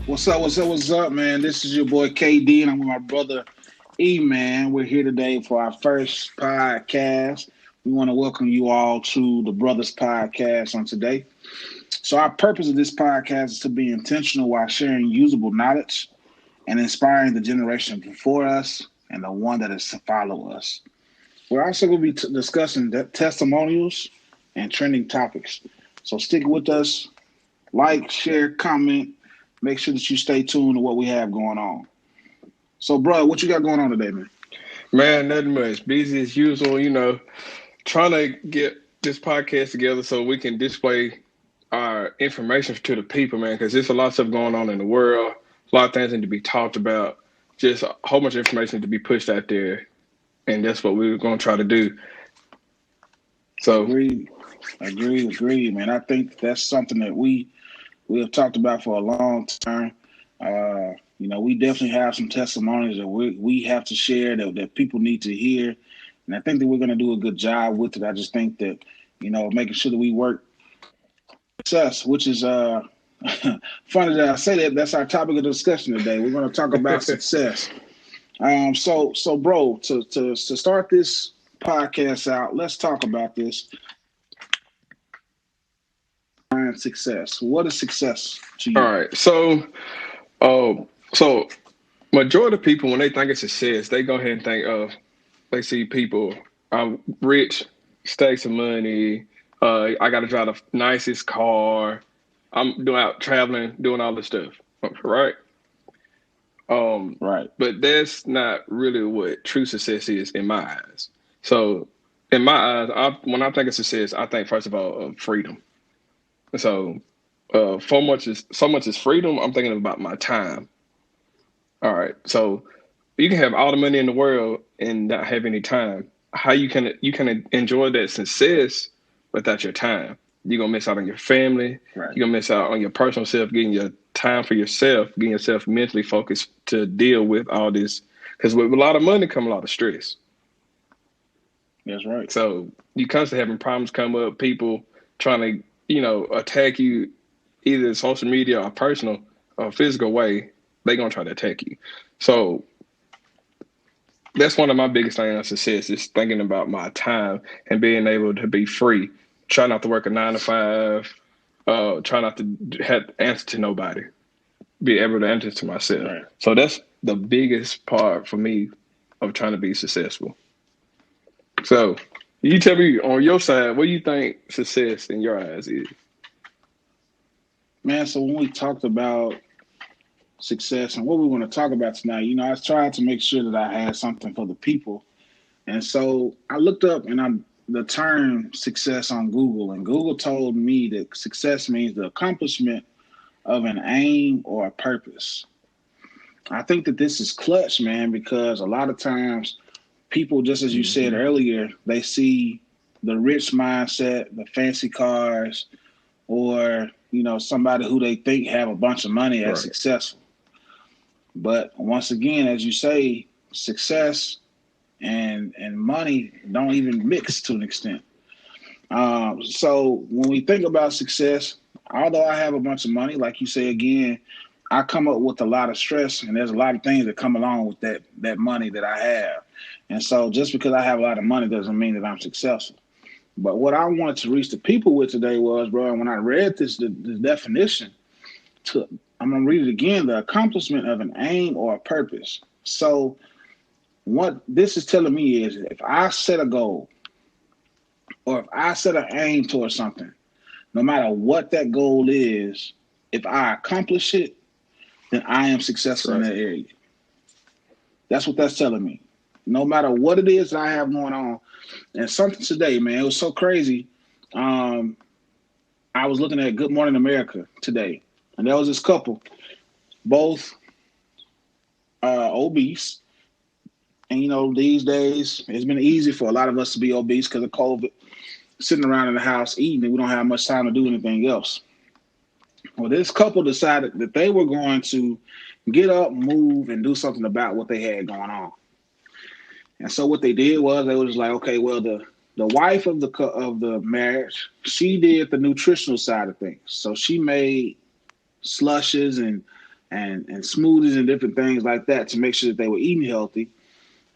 What's up? What's up? What's up, man? This is your boy KD, and I'm with my brother E, man. We're here today for our first podcast. We want to welcome you all to the Brothers Podcast on today. So, our purpose of this podcast is to be intentional while sharing usable knowledge and inspiring the generation before us and the one that is to follow us. We're also going to be discussing testimonials and trending topics. So, stick with us, like, share, comment. Make sure that you stay tuned to what we have going on. So, bro, what you got going on today, man? Man, nothing much. Busy as usual, trying to get this podcast together so we can display our information to the people, man, because there's a lot of stuff going on in the world. A lot of things need to be talked about. Just a whole bunch of information to be pushed out there. And that's what we're going to try to do. So, Agree, man. I think that's something that we have talked about for a long time. We definitely have some testimonies that we have to share that people need to hear. And I think that we're going to do a good job with it. I just think that, making sure that we work success, which is funny that I say that. That's our topic of discussion today. We're going to talk about success. So, bro, to start this podcast out, let's talk about this. Success. What is success to you? all right. So majority of people, when they think of success, they go ahead and think of, they see people rich, stacks of money. I got to drive the nicest car. I'm doing out traveling, doing all this stuff, right? Right. But that's not really what true success is in my eyes. So, in my eyes, when I think of success, I think first of all of freedom. So, so much is freedom. I'm thinking about my time. All right. So you can have all the money in the world and not have any time. How you can enjoy that success without your time? You're gonna miss out on your family. Right. You're gonna miss out on your personal self, getting your time for yourself, getting yourself mentally focused to deal with all this. Because with a lot of money come a lot of stress. That's right. So you constantly having problems come up, people trying to, attack you either social media or personal or physical way, they gonna try to attack you. So that's one of my biggest things on success is thinking about my time and being able to be free. Try not to work a 9 to 5. Try not to have to answer to nobody. Be able to answer to myself. Right. So that's the biggest part for me of trying to be successful. So you tell me on your side, what do you think success in your eyes is? Man, so when we talked about success and what we want to talk about tonight, I tried to make sure that I had something for the people. And so I looked up the term success on Google, and Google told me that success means the accomplishment of an aim or a purpose. I think that this is clutch, man, because a lot of times people, just as you said Mm-hmm. earlier, they see the rich mindset, the fancy cars, or somebody who they think have a bunch of money as Right. successful. But once again, as you say, success and money don't even mix to an extent. So when we think about success, although I have a bunch of money, like you say again, I come up with a lot of stress, and there's a lot of things that come along with that money that I have. And so just because I have a lot of money doesn't mean that I'm successful. But what I wanted to reach the people with today was, bro, when I read the definition, I'm gonna read it again: the accomplishment of an aim or a purpose. So what this is telling me is, if I set a goal or if I set an aim towards something, no matter what that goal is, if I accomplish it, then I am successful in Right. that area. That's what that's telling me. No matter what it is that I have going on. And something today, man, it was so crazy. Um, I was looking at Good Morning America today, and there was this couple, both obese. And these days it's been easy for a lot of us to be obese because of COVID, sitting around in the house eating, and we don't have much time to do anything else. Well, this couple decided that they were going to get up, move, and do something about what they had going on. And so what they did was they were just like, okay, well, the wife of the marriage, she did the nutritional side of things. So she made slushes and and smoothies and different things like that to make sure that they were eating healthy,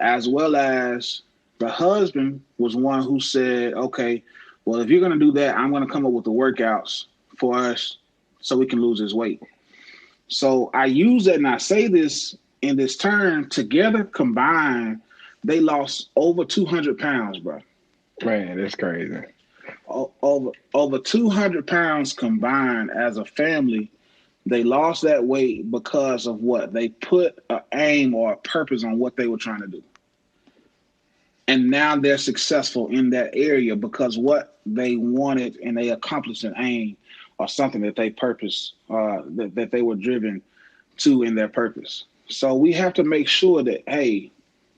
as well as the husband was one who said, okay, well, if you're going to do that, I'm going to come up with the workouts for us so we can lose this weight. So I use that and I say this in this term together combined, they lost over 200 pounds, bro. Man, that's crazy. Over 200 pounds combined as a family. They lost that weight because of what? They put an aim or a purpose on what they were trying to do. And now they're successful in that area because what they wanted and they accomplished an aim or something that they purpose, that they were driven to in their purpose. So we have to make sure that, hey,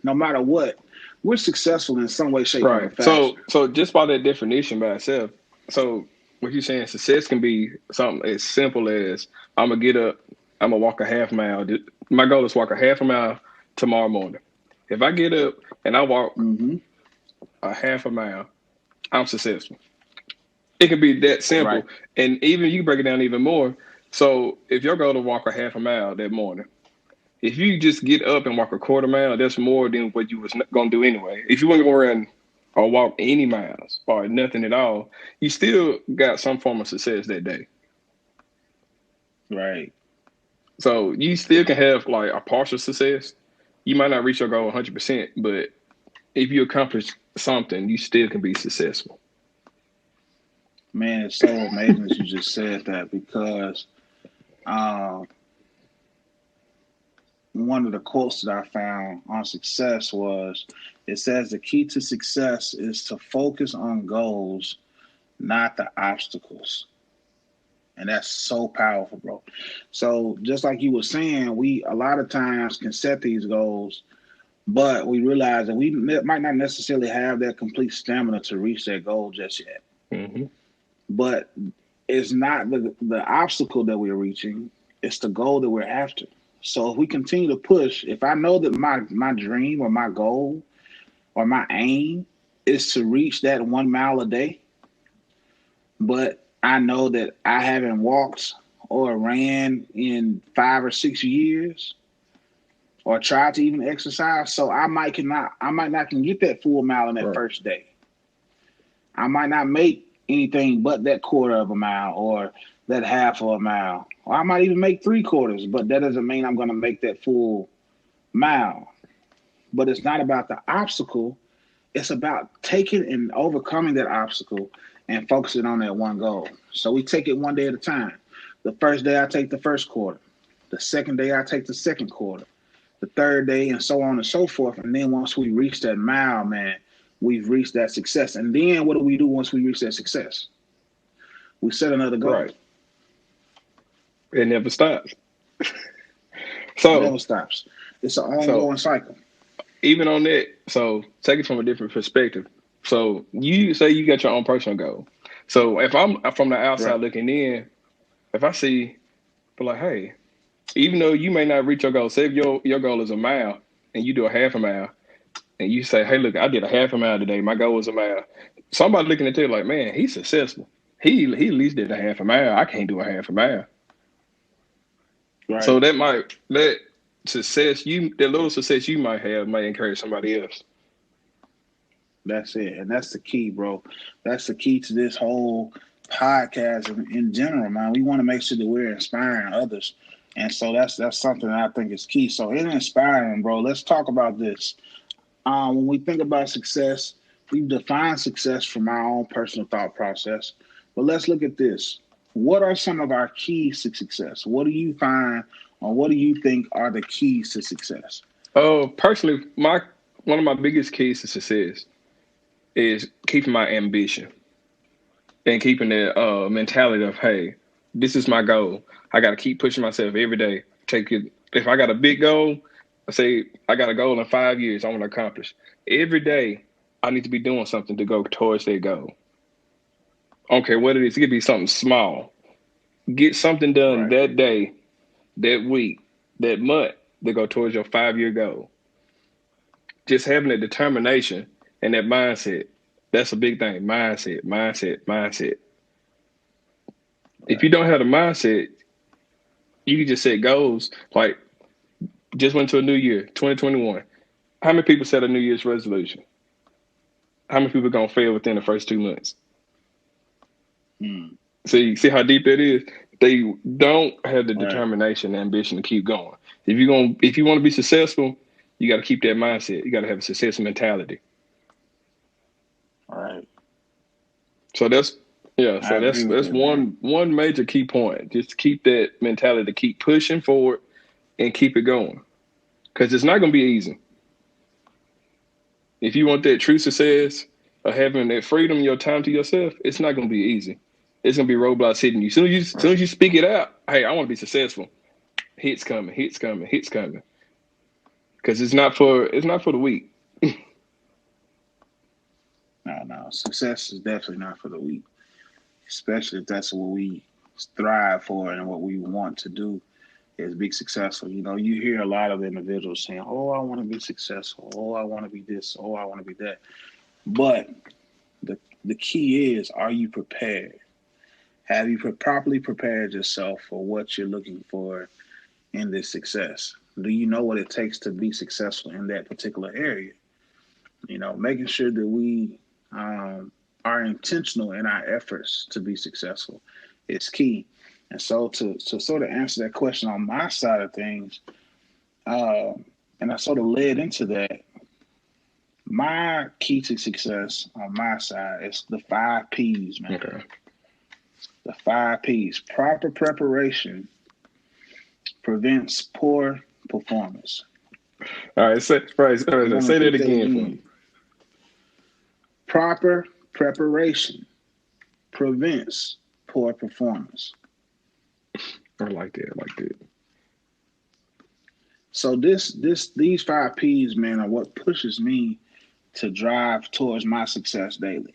no matter what, we're successful in some way, shape, form, or Right. fashion. So just by that definition by itself, so what you're saying, success can be something as simple as I'm gonna get up, I'm gonna walk a half mile. My goal is walk a half a mile tomorrow morning. If I get up and I walk Mm-hmm. a half a mile, I'm successful. It can be that Right. simple. And even you break it down even more. So if your goal to walk a half a mile that morning, if you just get up and walk a quarter mile, that's more than what you was gonna do anyway. If you want to go around or walk any miles or nothing at all, you still got some form of success that day. Right. So you still can have like a partial success. You might not reach your goal 100%, but if you accomplish something, you still can be successful. Man, it's so amazing that you just said that because um, one of the quotes that I found on success was it says the key to success is to focus on goals, not the obstacles. And that's so powerful, bro. So just like you were saying, we a lot of times can set these goals, but we realize that we might not necessarily have that complete stamina to reach that goal just yet. Hmm. But it's not the obstacle that we're reaching, it's the goal that we're after. So if we continue to push, if I know that my dream or my goal or my aim is to reach that 1 mile a day, but I know that I haven't walked or ran in 5 or 6 years or tried to even exercise, so I might not can get that full mile in that Right. first day. I might not make anything but that quarter of a mile or that half of a mile. Or I might even make 3/4, but that doesn't mean I'm going to make that full mile. But it's not about the obstacle. It's about taking and overcoming that obstacle and focusing on that one goal. So we take it one day at a time. The first day I take the first quarter. The second day I take the second quarter. The third day and so on and so forth. And then once we reach that mile, man, we've reached that success. And then what do we do once we reach that success? We set another goal. Right. It never stops. It So, never stops. It's an so ongoing cycle. even on that, so take it from a different perspective. So you say you got your own personal goal. So if I'm from the outside Right. looking in, if I see, but like, hey, even though you may not reach your goal, say if your goal is a mile and you do a half a mile, and you say, hey, look, I did a half a mile today. My goal was a mile. Somebody looking at you like, man, he's successful. He at least did a half a mile. I can't do a half a mile. So Right. that success that little success you might have might encourage somebody else. That's it. And that's the key, bro. That's the key to this whole podcast in general, man. We want to make sure that we're inspiring others. And so that's something that I think is key. So in inspiring, bro, let's talk about this. When we think about success, we've defined success from our own personal thought process. But let's look at this. What are some of our keys to success? What do you find or what do you think are the keys to success? Oh, personally, my one of my biggest keys to success is keeping my ambition and keeping the mentality of, hey, this is my goal. I got to keep pushing myself every day. Take it. If I got a big goal, I say I got a goal in 5 years I want to accomplish. Every day, I need to be doing something to go towards that goal. I don't care what it is. It could be something small. Get something done Right. that day, that week, that month to go towards your 5 year goal. Just having that determination and that mindset, that's a big thing. Mindset, mindset, mindset. If you Right. don't have the mindset, You can just set goals. Like just went to a new year, 2021. How many people set a New Year's resolution? How many people gonna fail within the first 2 months? Hmm. See how deep that is. They don't have the Right. determination, and ambition to keep going. If you want to be successful, you got to keep that mindset. You got to have a success mentality. Right. So that's yeah. I So agree with that's that, man. one major key point. Just keep that mentality to keep pushing forward and keep it going. Because it's not going to be easy. If you want that true success of having that freedom, your time to yourself, it's not going to be easy. It's going to be roadblocks hitting you. Soon as Right. you speak it out, hey, I want to be successful. Hits coming, hits coming, hits coming. Because it's not for the weak. No, no. Success is definitely not for the weak, especially if that's what we strive for and what we want to do is be successful. You know, you hear a lot of individuals saying, "Oh, I want to be successful. Oh, I want to be this. Oh, I want to be that." But the key is, are you prepared? Have you properly prepared yourself for what you're looking for in this success? Do you know what it takes to be successful in that particular area? You know, making sure that we are intentional in our efforts to be successful is key. And so, to sort of answer that question on my side of things, uh, and I sort of led into that, my key to success on my side is the 5 P's, man. Okay. The 5 P's. Proper preparation prevents poor performance. All right. I'm going to Say that repeat that again for me. again. Proper preparation prevents poor performance. I like that. I like that. So these 5 P's, man, are what pushes me to drive towards my success daily.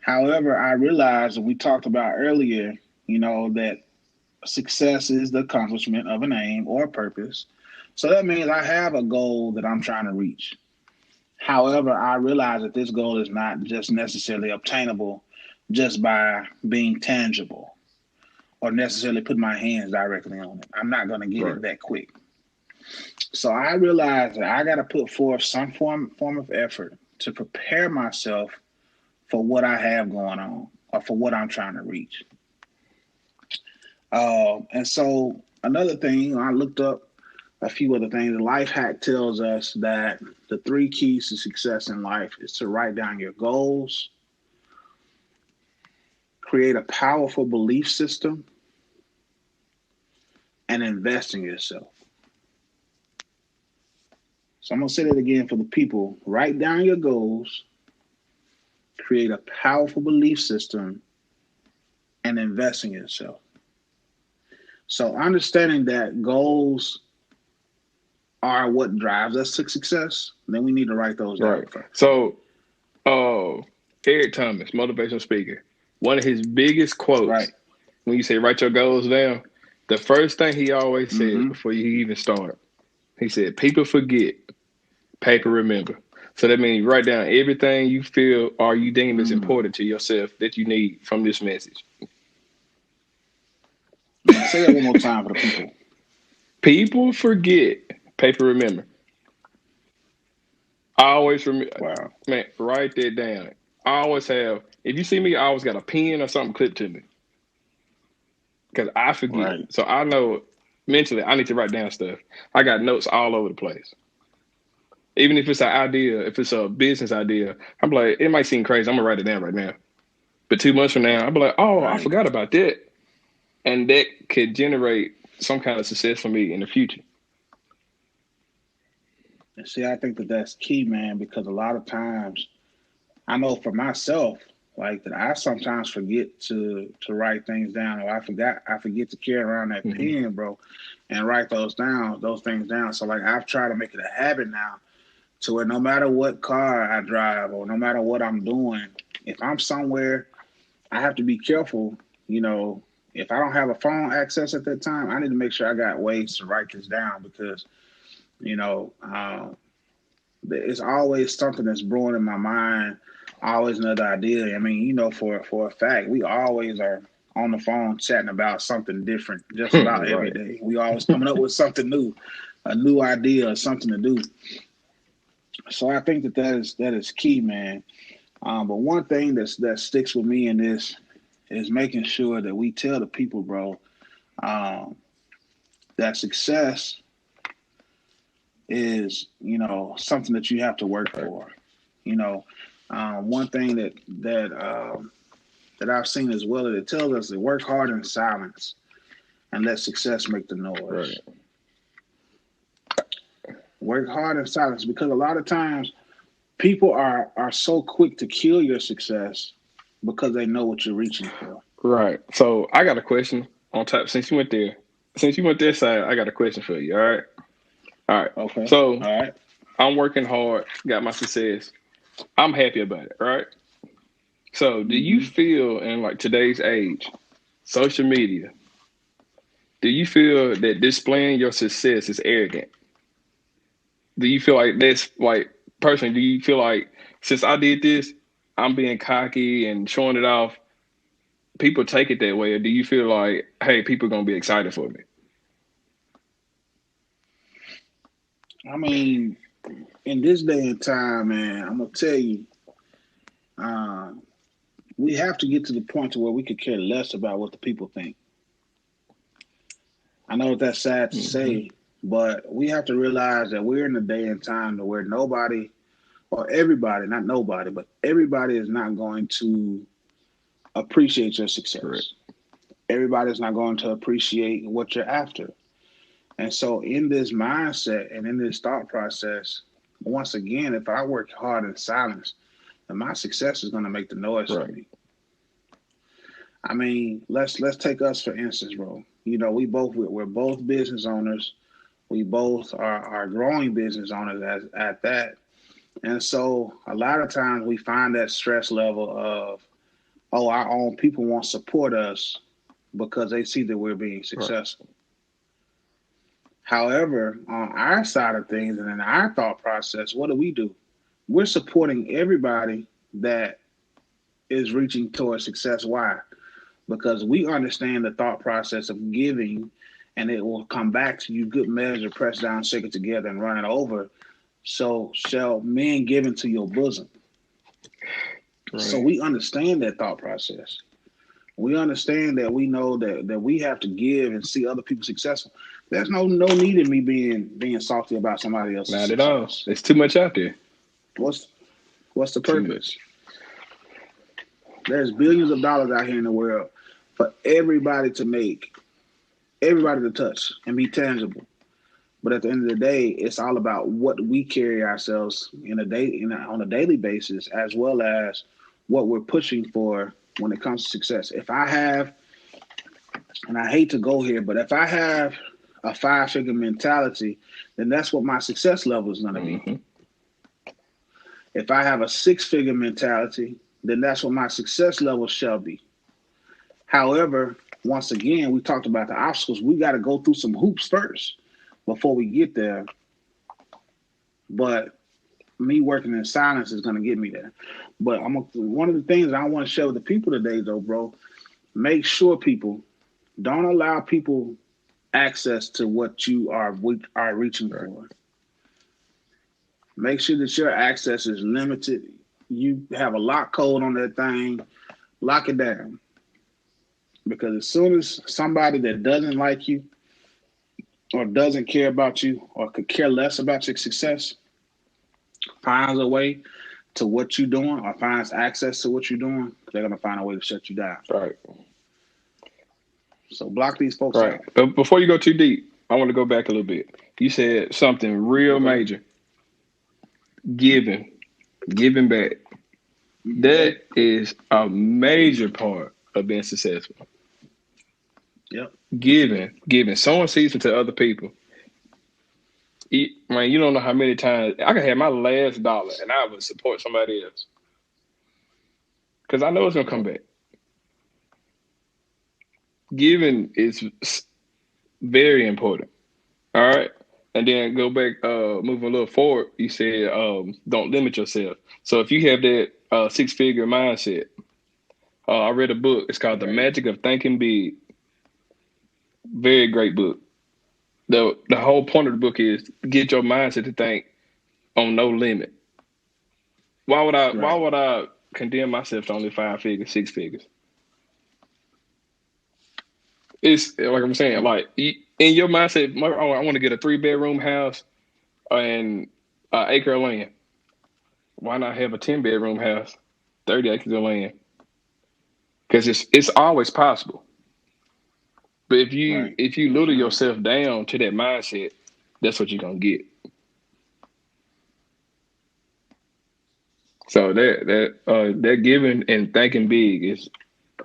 However, I realized, and we talked about earlier, you know, that success is the accomplishment of an aim or a purpose. So that means I have a goal that I'm trying to reach. However, I realize that this goal is not just necessarily obtainable just by being tangible or necessarily put my hands directly on it. I'm not going to get Right. it that quick. So I realized that I got to put forth some form of effort to prepare myself for what I have going on or for what I'm trying to reach. And so another thing, I looked up a few other things. Life Hack tells us that the 3 keys to success in life is to write down your goals, create a powerful belief system, and invest in yourself. So I'm going to say that again for the people. Write down your goals, create a powerful belief system, and invest in yourself. So understanding that goals are what drives us to success, then we need to write those Right. down first. So, uh, Eric Thomas, motivational speaker, one of his biggest quotes Right. when you say write your goals down, the first thing he always says Mm-hmm. before you even start, he said, "People forget, paper remember." So that means you write down everything you feel or you deem is Mm. important to yourself that you need from this message. Now say that one more time for the people. People forget, paper remember. I always remember, Wow. man, write that down. I always have, if you see me, I always got a pen or something clipped to me because I forget. Right. So I know mentally I need to write down stuff. I got notes all over the place. Even if it's an idea, if it's a business idea, I'm like, it might seem crazy. I'm gonna write it down right now. But 2 months from now, I'll be like, oh, I Right. forgot about that. And that could generate some kind of success for me in the future. And see, I think that that's key, man, because a lot of times I know for myself, like that I sometimes forget to write things down, or I forget to carry around that Mm-hmm. pen, bro, and write those things down. So like I've tried to make it a habit now to where no matter what car I drive or no matter what I'm doing, if I'm somewhere, I have to be careful, you know. If I don't have a phone access at that time, I need to make sure I got ways to write this down because, you know, it's always something that's brewing in my mind, always another idea. I mean, you know, for a fact, we always are on the phone chatting about something different just about every Right. day. We always coming up with something new, a new idea or something to do. So I think that is key, man. But one thing that sticks with me in this is making sure that we tell the people, bro, um, that success is, something that you have to work Right. for. You know, one thing that I've seen as well is it tells us to work hard in silence and let success make the Right. noise. Work hard in silence because a lot of times people are so quick to kill your success because they know what you're reaching for. Right. So I got a question on top. Since you went there, side, I got a question for you. All right. All right. Okay. So All right. I'm working hard, got my success. I'm happy about it. Right. So do you Mm-hmm. feel in like today's age, social media, do you feel that displaying your success is arrogant? Do you feel like that's like personally? Do you feel like since I did this, I'm being cocky and showing it off? People take it that way, or do you feel like, hey, people are gonna be excited for me? I mean, in this day and time, man, I'm gonna tell you, uh, we have to get to the point to where we could care less about what the people think. I know that's sad to Hmm. say, but we have to realize that we're in a day and time to where nobody or everybody, not nobody, but everybody is not going to appreciate your Correct. success. Everybody's not going to appreciate what you're after. And so, in this mindset and in this thought process, once again, if I work hard in silence, then my success is going to make the noise for Right. me. I mean, let's take us for instance, bro. We're both business owners. We both are growing business owners at that. And so, a lot of times we find that stress level of, oh, our own people won't support us because they see that we're being Right. successful. However, on our side of things and in our thought process, what do? We're supporting everybody that is reaching towards success. Why? Because we understand the thought process of giving and it will come back to you good measure, press down, shake it together, and run it over. So shall men give into your bosom. So Right. we understand that thought process. We understand that we know that we have to give and see other people successful. There's no need in me being salty about somebody else's Not at all. success. There's too much out there. What's what's the Too purpose? much. There's billions of dollars out here in the world for everybody to make, everybody to touch and be tangible. But at the end of the day, it's all about what we carry ourselves on a daily basis, as well as what we're pushing for when it comes to success. If I have, and I hate to go here, but if I have a five-figure mentality, then that's what my success level is going to be. Hmm. If I have a six-figure mentality, then that's what my success level shall be. However, once again, we talked about the obstacles. We got to go through some hoops first before we get there. But me working in silence is going to get me there. But one of the things I want to share with the people today, though, bro, make sure people don't allow people access to what you are reaching Right. for. Make sure that your access is limited. You have a lock code on that thing. Lock it down. Because as soon as somebody that doesn't like you or doesn't care about you or could care less about your success finds a way to what you're doing or finds access to what you're doing, they're going to find a way to shut you down. Right. So block these folks Right. out. But before you go too deep, I want to go back a little bit. You said something real Okay. major. Giving. Giving back. Mm-hmm. That is a major part of being successful. Yep. Giving, sowing seeds into other people. Man, you don't know how many times I can have my last dollar and I would support somebody else because I know it's gonna come back. Giving is very important. All right, and then go back, moving a little forward. You said don't limit yourself. So if you have that six figure mindset, I read a book. It's called The Magic of Thinking Big. Very great book. The whole point of the book is get your mindset to think on no limit. Why Right. would I condemn myself to only 5 figures, 6 figures? It's like I'm saying, like in your mindset, oh, I want to get a 3 bedroom house and an acre of land. Why not have a 10 bedroom house, 30 acres of land? Because it's always possible. But Right. if you For lure sure. yourself down to that mindset, that's what you're gonna get. So that giving and thinking big is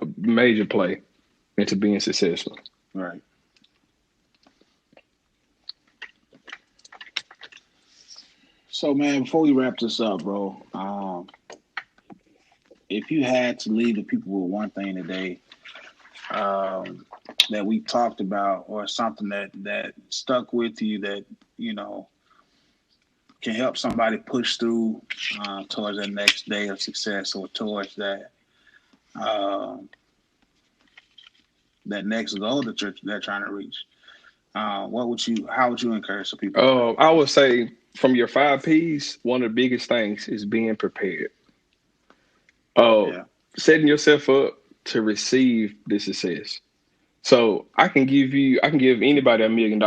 a major play into being successful. Right. So, man, before we wrap this up, bro, if you had to leave the people with one thing today, um, that we talked about, or something that stuck with you, that you know can help somebody push through towards that next day of success, or towards uh, that next goal that they're trying to reach. What would you? How would you encourage the people today? I would say from your 5 P's, one of the biggest things is being prepared. Uh, Yeah. Setting yourself up to receive the success. So I can give anybody $1 million,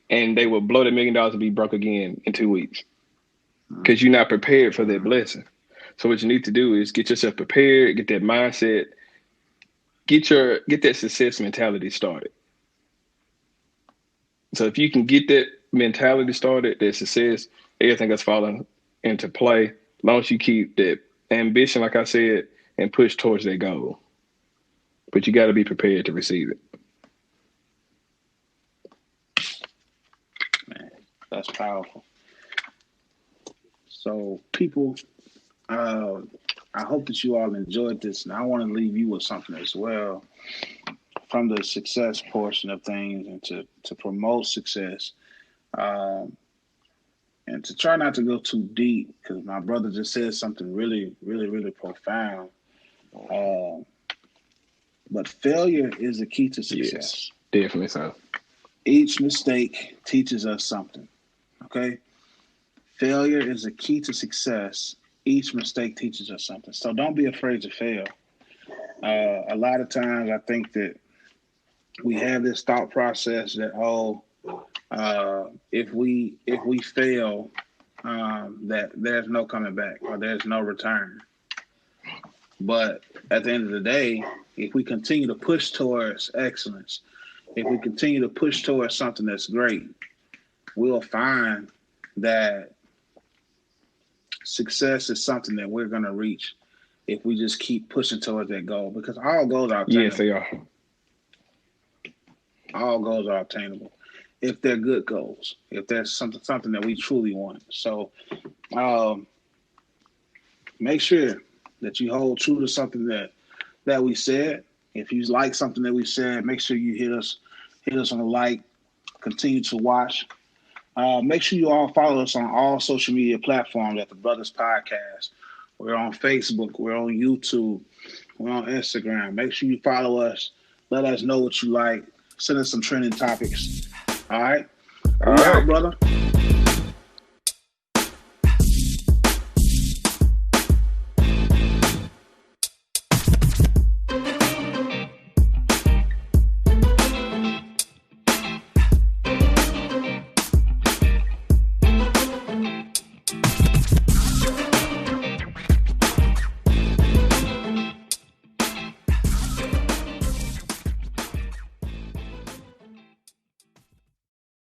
and they will blow $1 million and be broke again in 2 weeks because you're not prepared for that Mm-hmm. blessing. So what you need to do is get yourself prepared, get that mindset, get that success mentality started. So if you can get that mentality started, that success, everything that's falling into play. As long as you keep that ambition, like I said, and push towards that goal. But you got to be prepared to receive it. Man, that's powerful. So, people, uh, I hope that you all enjoyed this, and I want to leave you with something as well from the success portion of things, and to promote success, um, and to try not to go too deep, because my brother just said something really, really, really profound. Uh, but failure is the key to Yes, success. definitely so. Each mistake teaches us something. Okay, failure is the key to success. Each mistake teaches us something. So don't be afraid to fail. A lot of times, I think that we have this thought process that, oh, if we fail, that there's no coming back, or there's no return. But at the end of the day, if we continue to push towards excellence, if we continue to push towards something that's great, we'll find that success is something that we're going to reach if we just keep pushing towards that goal, because all goals are Yes, they obtainable. are. All goals are obtainable if they're good goals, if there's something that we truly want. So, um, make sure that you hold true to something that we said. If you like something that we said, make sure you hit us on the like. Continue to watch. Make sure you all follow us on all social media platforms at the Brothers Podcast. We're on Facebook. We're on YouTube. We're on Instagram. Make sure you follow us. Let us know what you like. Send us some trending topics. All right. All We out, right. brother.